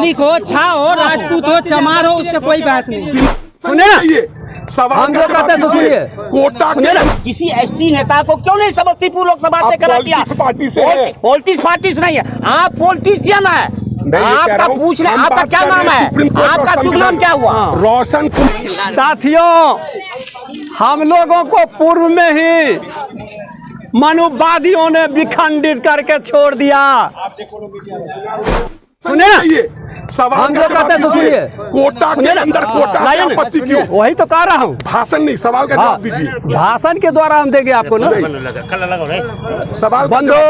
मलिक हो, छा हो, राजपूत हो, चमार हो, उससे कोई बहस नहीं। सुनिए ना, सवाल सुनिए। कोटा के किसी एसटी नेता को क्यों नहीं समस्तीपुर लोकसभा से करा दिया? पार्टी से है। पॉलिटिक्स पार्टी से नहीं है, आप पॉलिटिशियन है। आपका पूछ रहे, आपका क्या नाम है? आपका शुभ नाम क्या हुआ? रोशन। साथियों, हम लोगों को पूर्व में ही मनुवादियों ने विखंडित करके छोड़ दिया। सुनिए ना, सवाल सुनिए। कोटा के अंदर कोटा की आपत्ति क्यों? वही तो कह रहा हूँ। भाषण नहीं, सवाल का जवाब दीजिए। भाषण के द्वारा हम देंगे आपको ना। सवाल बंद हो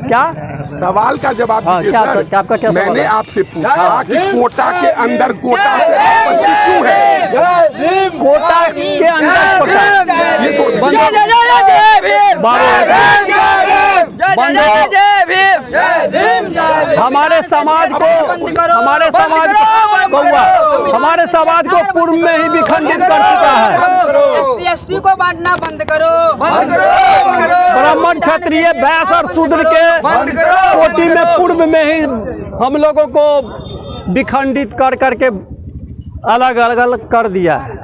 क्या? सवाल का जवाब दीजिए सर। आपका क्या सवाल मैंने है? आपसे पूछा कि कोटा के अंदर कोटा से आपत्ति क्यों है? कोटा के अंदर कोटा ये छोड़ हमारे समाज को पूर्व में ही विखंडित कर चुका है। SC/ST को बांटना बंद करो। ब्राह्मण, क्षत्रिय, वैश्य और शूद्र के कोटि में पूर्व में ही हम लोगों को विखंडित कर करके अलग अलग कर दिया है।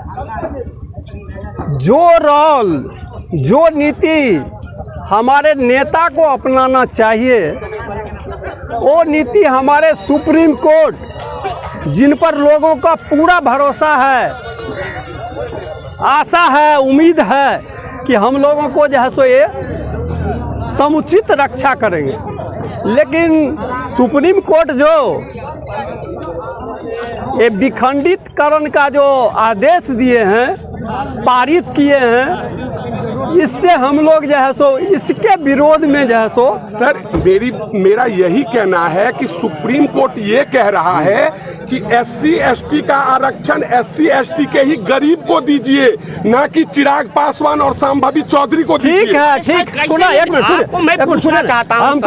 जो रोल, जो नीति हमारे नेता को अपनाना चाहिए, वो नीति हमारे सुप्रीम कोर्ट, जिन पर लोगों का पूरा भरोसा है, आशा है, उम्मीद है कि हम लोगों को जो है सो ये समुचित रक्षा करेंगे। लेकिन सुप्रीम कोर्ट जो ये विखंडितकरण का जो आदेश दिए हैं, पारित किए हैं, इससे हम लोग जो है सो इसके विरोध में जो है सो सर मेरा यही कहना है कि सुप्रीम कोर्ट ये कह रहा है कि SC/ST का आरक्षण SC/ST के ही गरीब को दीजिए, ना कि चिराग पासवान और संभावी चौधरी को दीजिए। ठीक है, ठीक। सुना, एक मिनट पूछना चाहता हूँ,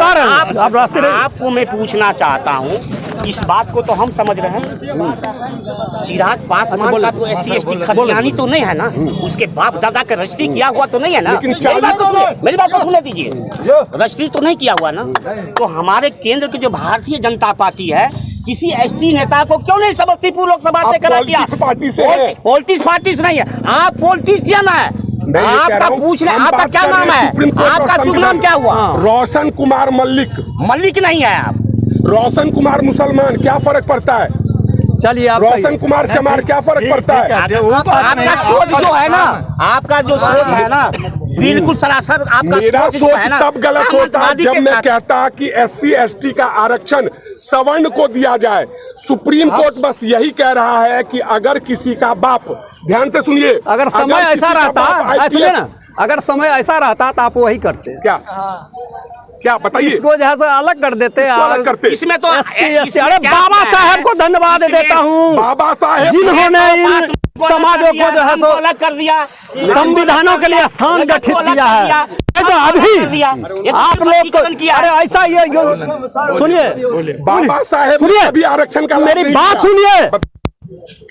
आपको मैं पूछना चाहता हूँ, इस बात को तो हम समझ रहे हैं, चिराग पासवान का तो SC/ST खतियानी तो नहीं है ना, उसके बाप दादा का रजिस्ट्री किया हुआ तो नहीं है ना। लेकिन मेरी बात को सुनने दीजिए, रजिस्ट्री तो नहीं किया हुआ ना। तो हमारे केंद्र की जो भारतीय जनता पार्टी है, किसी ST नेता को क्यों नहीं समस्तीपुर लोकसभा से करा दिया? पार्टी से है। पॉलिटिक्स पार्टी से नहीं है, आप पॉलिटिशियन है। आपका पूछ रहे, आपका क्या नाम है? आपका शुभ नाम क्या हुआ? रोशन कुमार मल्लिक। मल्लिक नहीं है आप। रोशन कुमार मुसलमान, क्या फर्क पड़ता है? चलिए, आप रोशन कुमार चमार, क्या फर्क पड़ता है? आपका सोच जो है ना, आपका जो सोच है ना, बिल्कुल सरासर आपका मेरा सोच तब गलत होता जब मैं कहता कि SC/ST का आरक्षण सवर्ण को दिया जाए। सुप्रीम कोर्ट बस यही कह रहा है कि अगर किसी का बाप, ध्यान से सुनिए, अगर समय ऐसा रहता, सुनिए ना, अगर समय ऐसा रहता तो आप वही करते। क्या बताइए? इसको जो है अलग कर देते हैं, अलग करते। इसमें तो अरे बाबा साहब को धन्यवाद देता हूँ, बाबा साहब जिन्होंने इन समाजों को जो है सो अलग कर दिया, संविधानों के लिए स्थान गठित किया है। तो अभी आप लोग को, अरे ऐसा ये सुनिए, बाबा साहेब सुनिए, अभी आरक्षण का मेरी बात सुनिए,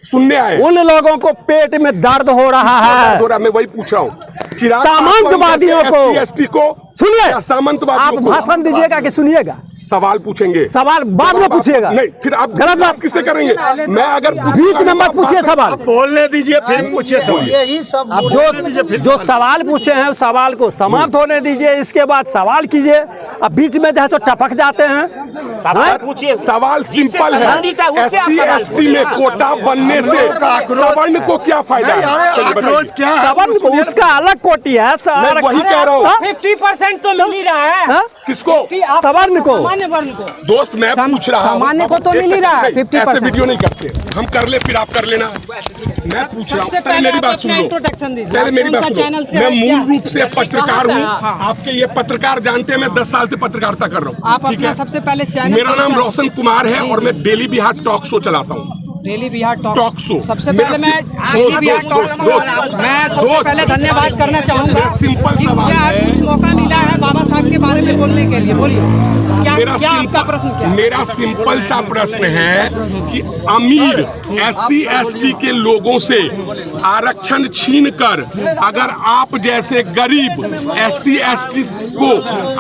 सुनने आए। उन लोगों को पेट में दर्द हो रहा है। मैं वही पूछ रहा हूँ, सामंतवादियों को, SC/ST को सुनिए, सामंतवादियों आप को भाषण दीजिएगा कि सुनिएगा? सवाल पूछेंगे, सवाल बाद में पूछिएगा। नहीं, फिर आप गलत बात किससे करेंगे? मैं अगर बीच में मत पूछिए सवाल, बोलने दीजिए, फिर पूछिए सवाल। यही सब अब जो सवाल पूछे हैं उस सवाल को समाप्त होने दीजिए, इसके बाद सवाल कीजिए। अब बीच में जो है तो टपक जाते हैं। सवाल पूछिए। सवाल सिंपल है, SC/ST में कोटा बनने से सवर्ण को क्या फायदा है? सवर्ण को उसका अलग कोटि है। मैं वही कह रहा हूँ। 50% तो मिल ही रहा है। किसको? सवर्ण को। सामान्य वर्ण को। दोस्त मैं पूछ रहा हूँ, सामान्य को तो मिल ही रहा है। 50% ऐसे वीडियो नहीं करते हम, कर ले फिर आप कर लेना। मैं पूछ रहा हूँ, पहले मेरी बात सुन लो, पहले मेरी बात सुनो। मैं मूल रूप से पत्रकार हूँ, आपके ये पत्रकार जानते हैं, मैं 10 साल से पत्रकारिता कर रहा हूँ। ठीक है, सबसे पहले चैनल, मेरा नाम रोशन कुमार है और मैं डेली बिहार टॉक शो चलाता हूँ। Daily Bihar talk show. सबसे पहले मैं डेली बिहार टॉक मैं सबसे पहले धन्यवाद करना चाहूँगा कि मुझे आज कुछ मौका मिला है बाबा साहब के बारे में बोलने के लिए। बोलिए, क्या आपका प्रश्न क्या है? मेरा सिंपल सा प्रश्न है कि अमीर SC/ST के लोगों से आरक्षण छीनकर अगर आप जैसे गरीब SC ST को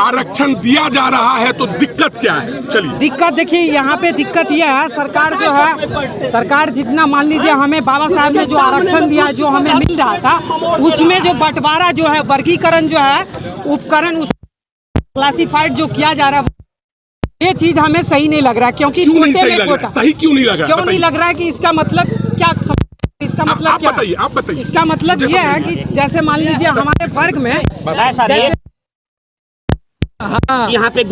आरक्षण दिया जा रहा है तो दिक्कत क्या है? चलिए दिक्कत देखिए, यहाँ पे दिक्कत यह है, सरकार जो है, सरकार जितना मान लीजिए हमें बाबा साहब ने जो आरक्षण दिया, जो हमें मिल रहा था, उसमें जो बंटवारा जो है, वर्गीकरण जो है, उपकरण उस क्लासिफाइड जो किया जा रहा है, ये चीज हमें सही नहीं लग रहा है। क्योंकि क्यों नहीं सही लग रहा है? सही क्यों नहीं लग रहा? क्यों नहीं लग रहा है कि इसका मतलब क्या? इसका मतलब क्या? आप बताइए। इसका मतलब ये है कि जैसे मान लीजिए हमारे वर्ग में हाँ, यहाँ पे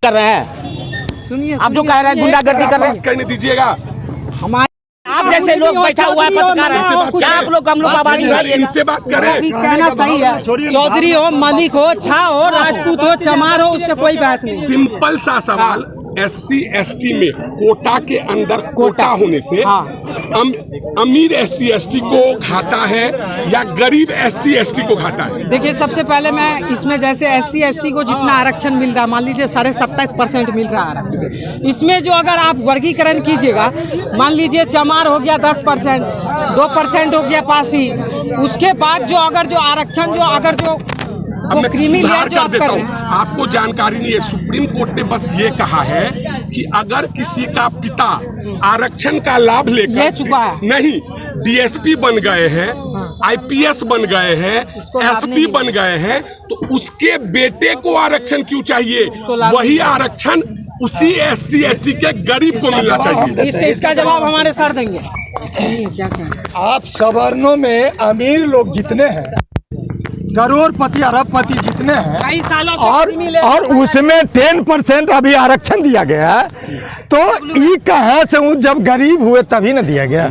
कर रहे हैं, सुनिए, आप जो कह रहे हैं गुंडागर्दी कर रहे हैं, कहने दीजिएगा। हमारे आप जैसे लोग बैठा हुआ है पत्रकार है, क्या आप लोग हम लोग आवाज उठाइए? इनसे बात करें। कहना सही है, चौधरी हो, मलिक हो, झा हो, राजपूत हो, चमार हो, उससे कोई बहस नहीं। सिंपल सा सवाल, SC ST में कोटा के अंदर कोटा होने से अमीर SC ST को घाटा है या गरीब SC ST को घाटा है? देखिए, सबसे पहले मैं इसमें जैसे SC ST को जितना आरक्षण मिल रहा है, मान लीजिए 27.5% मिल रहा है आरक्षण, इसमें जो अगर आप वर्गीकरण कीजिएगा, मान लीजिए चमार हो गया 10%, 2% हो गया पासी, उसके बाद जो अगर जो आरक्षण जो अगर जो अब मैं क्रीमी सुधार लेयर कर देता हूँ, आपको जानकारी नहीं है। सुप्रीम कोर्ट ने बस ये कहा है कि अगर किसी का पिता आरक्षण का लाभ ले चुका है, नहीं DSP बन गए हैं, IPS बन गए हैं, SP बन गए हैं, तो उसके बेटे को आरक्षण क्यों चाहिए? वही आरक्षण उसी SC ST के गरीब को मिलना चाहिए। इसका जवाब हमारे सर देंगे। क्या कहें? आप सवर्णों में अमीर लोग जितने हैं, करोड़पति अरबपति जितने हैं, कई सालों से और उसमें 10% अभी आरक्षण दिया गया है, तो ये कहाँ से वो जब गरीब हुए तभी न दिया गया।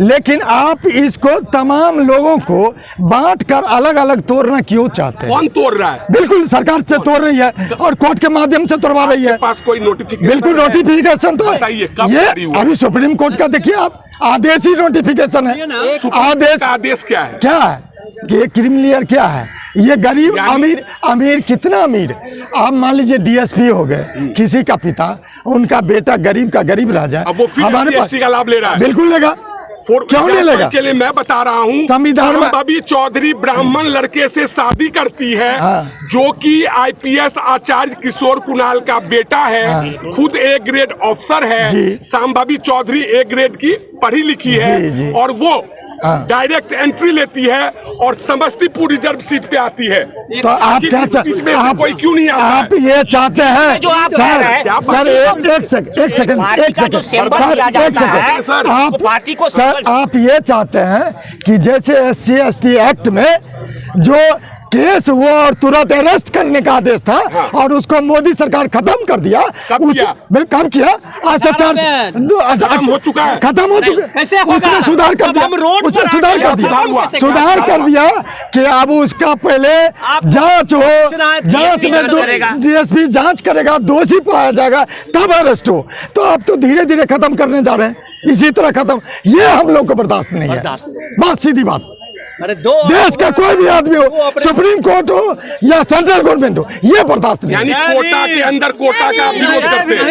लेकिन आप इसको तमाम लोगों को बांट कर अलग अलग तोड़ना क्यों चाहते हैं? कौन तोड़ रहा है? बिल्कुल सरकार से तोड़ रही है और कोर्ट के माध्यम से तोड़वा रही है। पास कोई नोटिफिकेशन? बिल्कुल नोटिफिकेशन तो बताइए, कब ये जारी हुआ? अभी सुप्रीम कोर्ट का देखिए आप, आदेश ही नोटिफिकेशन है। आदेश क्या है? क्या है कि क्रिमिनल क्या है? ये गरीब अमीर कितना अमीर? आप मान लीजिए DSP हो गए, किसी का पिता, उनका बेटा गरीब का गरीब रह जाए, अब वो फिर हमारे SC का लाभ ले रहा है? बिल्कुल लेगा। क्यों नहीं लेगा? के लिए मैं बता रहा हूँ, संविधान में संभावी चौधरी ब्राह्मण लड़के से शादी करती है, जो कि IPS आचार्य किशोर कुणाल का बेटा है, खुद A ग्रेड ऑफिसर है, संभावी चौधरी A ग्रेड की पढ़ी लिखी है, और वो डायरेक्ट एंट्री लेती है और समस्तीपुर रिजर्व सीट पे आती है। तो आप क्या कोई क्यों नहीं आता? आप ये चाहते हैं जो आप कह रहे हैं, एक सेकंड आप ये चाहते हैं कि जैसे SC ST एक्ट में जो केस हुआ और तुरंत अरेस्ट करने का आदेश था, और उसको मोदी सरकार खत्म कर दिया। कब किया? आज से खत्म हो चुका है। खत्म हो चुका है। उसमें सुधार कर दिया, उसमें सुधार कर दिया कि अब उसका पहले जांच हो, जांच में DSP जांच करेगा, दोषी पाया जाएगा तब अरेस्ट हो। तो अब तो धीरे धीरे खत्म करने जा रहे हैं, इसी तरह खत्म। ये हम लोग को बर्दाश्त नहीं है, बात सीधी बात। देश का कोई भी आदमी हो, सुप्रीम कोर्ट हो या सेंट्रल गवर्नमेंट हो, ये बर्दाश्त नहीं। यानी कोटा के अंदर कोटा का विरोध करते हैं?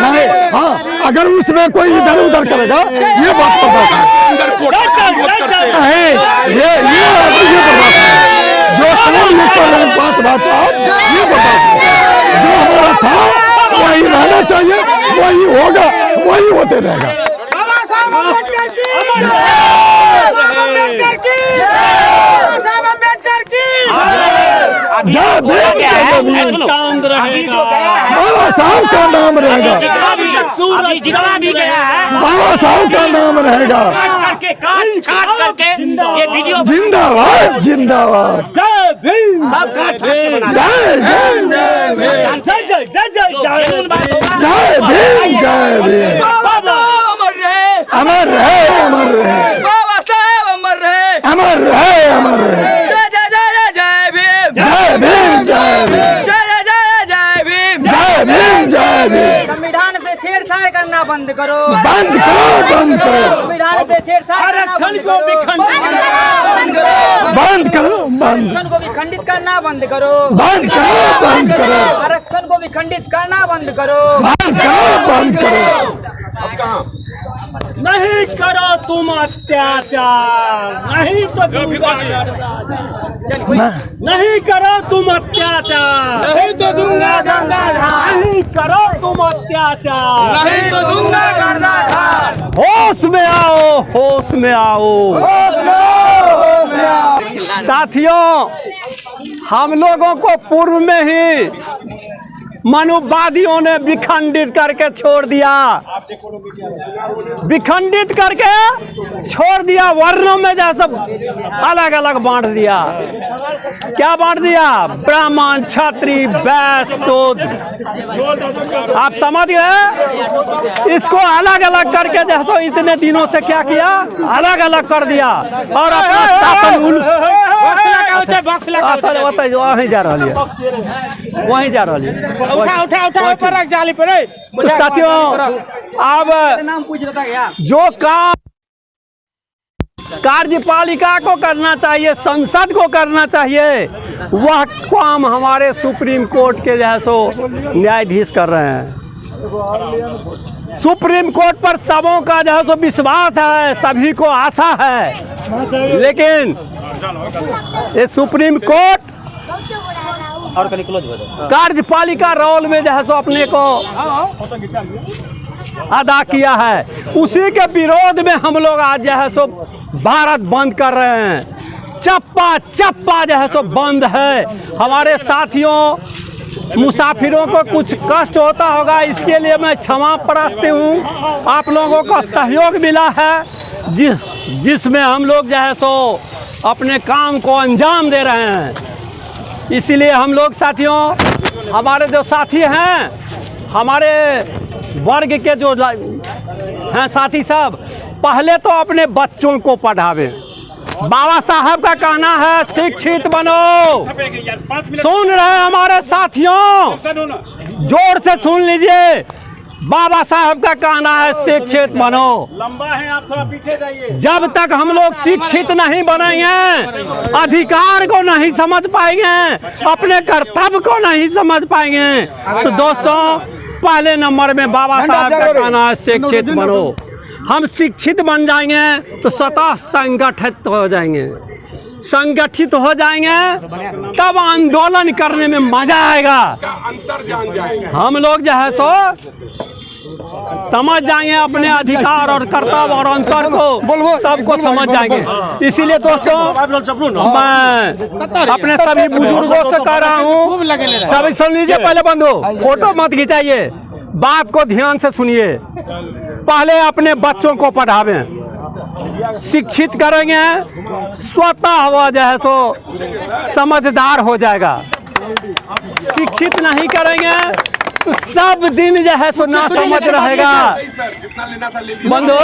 नहीं, हाँ, अगर उसमें कोई इधर उधर करेगा, ये बात बर्दाश्त है। अंदर कोटा का विरोध करते हैं? नहीं, ये बर्दाश्त है। जो काम लिख कर रहे बात ये बर्दाश्त है। जो हमारा था वही रहना चाहिए, वही होगा, वही होते रहेगा। बाबा साहब का नाम रहेगा, बाबा साहब का नाम रहेगा। जिंदाबाद जिंदाबाद, जय भीम, जय भीम, जय भीम। अमर रहे, अमर रहे, बाबा साहब अमर रहे, अमर रहे, अमर रहे। जय जय जय जय भीम, जय भीम, जय भीम, जय जय जय जय भीम, जय भीम, जय भीम। संविधान से छेड़छाड़ करना बंद करो, बंद करो, बंद करो, संविधान से छेड़छाड़ करना बंद करो, बंद करो, बंद आरक्षण को भी खंडित करना बंद करो, बंद करो, बंद करो। आरक्षण विखंडित करना बंद करो। बंद करो, बंद करो। अब कहाँ नहीं करो तुम अत्याचार, नहीं तो दूंगा नहीं करो तुम अत्याचार, नहीं तो दूंगा गर्दाधार, नहीं करो तुम अत्याचार, नहीं तो दूंगा गर्दाधार। होश में आओ, होश में आओ। साथियों, हम लोगों को पूर्व में ही मनुवादियों ने विखंडित करके छोड़ दिया, विखंडित करके छोड़ दिया। वर्णों में जैसे अलग अलग बांट दिया। क्या बांट दिया? ब्राह्मण, क्षत्रिय, वैश्य, शूद्र। आप समझ गए? इसको अलग अलग करके जैसे इतने दिनों से क्या किया, अलग अलग कर दिया और अपना शासन वहीं जा रहा है, वहीं जा रहा है। उठा उठा उठा ऊपर रख जाली पर। साथियों, अब नाम पूछ रहा था क्या? जो काम कार्यपालिका को करना चाहिए, संसद को करना चाहिए, वह काम हमारे सुप्रीम कोर्ट के जैसो न्यायाधीश कर रहे हैं। सुप्रीम कोर्ट पर सबों का जो है सो विश्वास है, सभी को आशा है, लेकिन ये सुप्रीम कोर्ट और क्लोज कार्यपालिका रोल में जो है सो अपने को अदा किया है। उसी के विरोध में हम लोग आज जो है सो भारत बंद कर रहे हैं। चप्पा चप्पा जो है सो बंद है। हमारे साथियों, मुसाफिरों को कुछ कष्ट होता होगा, इसके लिए मैं क्षमा प्रार्थी हूँ। आप लोगों का सहयोग मिला है जिसमें हम लोग जो है सो अपने काम को अंजाम दे रहे हैं। इसीलिए हम लोग साथियों, हमारे जो साथी हैं, हमारे वर्ग के जो हैं साथी सब, पहले तो अपने बच्चों को पढ़ावे। बाबा साहब का कहना है शिक्षित बनो। सुन रहे हैं हमारे साथियों, जोर से सुन लीजिए। बाबा साहब का कहना है शिक्षित बनो। लंबा है, आप थोड़ा पीछे जाइए। जब तक हम लोग शिक्षित नहीं बनेंगे, अधिकार को नहीं समझ पाएंगे, अपने कर्तव्य को नहीं समझ पाएंगे, तो दोस्तों पहले नंबर में बाबा साहब का कहना है शिक्षित बनो। हम शिक्षित बन जाएंगे तो स्वतः संगठित हो जाएंगे। संगठित हो जाएंगे तब आंदोलन करने में मजा आएगा। अंतर जान जाएंगे हम लोग जो है सो समझ जाएंगे अपने अधिकार और कर्तव्य और अंतर को, सबको समझ जाएंगे। इसीलिए दोस्तों, मैं अपने सभी बुजुर्गों से कह रहा हूँ, सभी सुन लीजिए। पहले बंधु, फोटो मत खिंचाइए, बात को ध्यान से सुनिए। पहले अपने बच्चों को पढ़ावें, शिक्षित करेंगे, स्वतः वह जो है सो समझदार हो जाएगा। शिक्षित नहीं करेंगे तो सब दिन जो है सो ना समझ रहेगा। बंधु,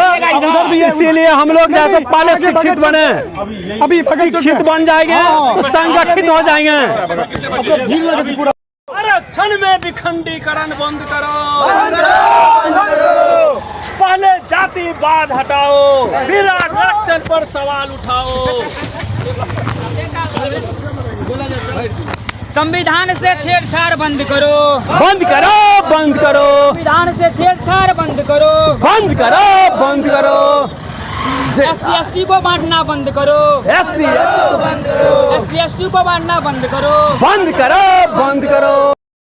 इसीलिए हम लोग जैसे पहले शिक्षित बने, अभी शिक्षित बन जाएंगे तो संगठित हो जाएंगे। आरक्षण में विखंडीकरण बंद करो, पहले जातिवाद हटाओ, फिर आरक्षण पर सवाल उठाओ। संविधान से छेड़छाड़ बंद करो, बंद करो, बंद करो, संविधान से छेड़छाड़ बंद करो, बंद करो, बंद करो। SC/ST को बांटना बंद करो, SC/ST SC/ST को बांटना बंद करो, बंद करो, बंद करो।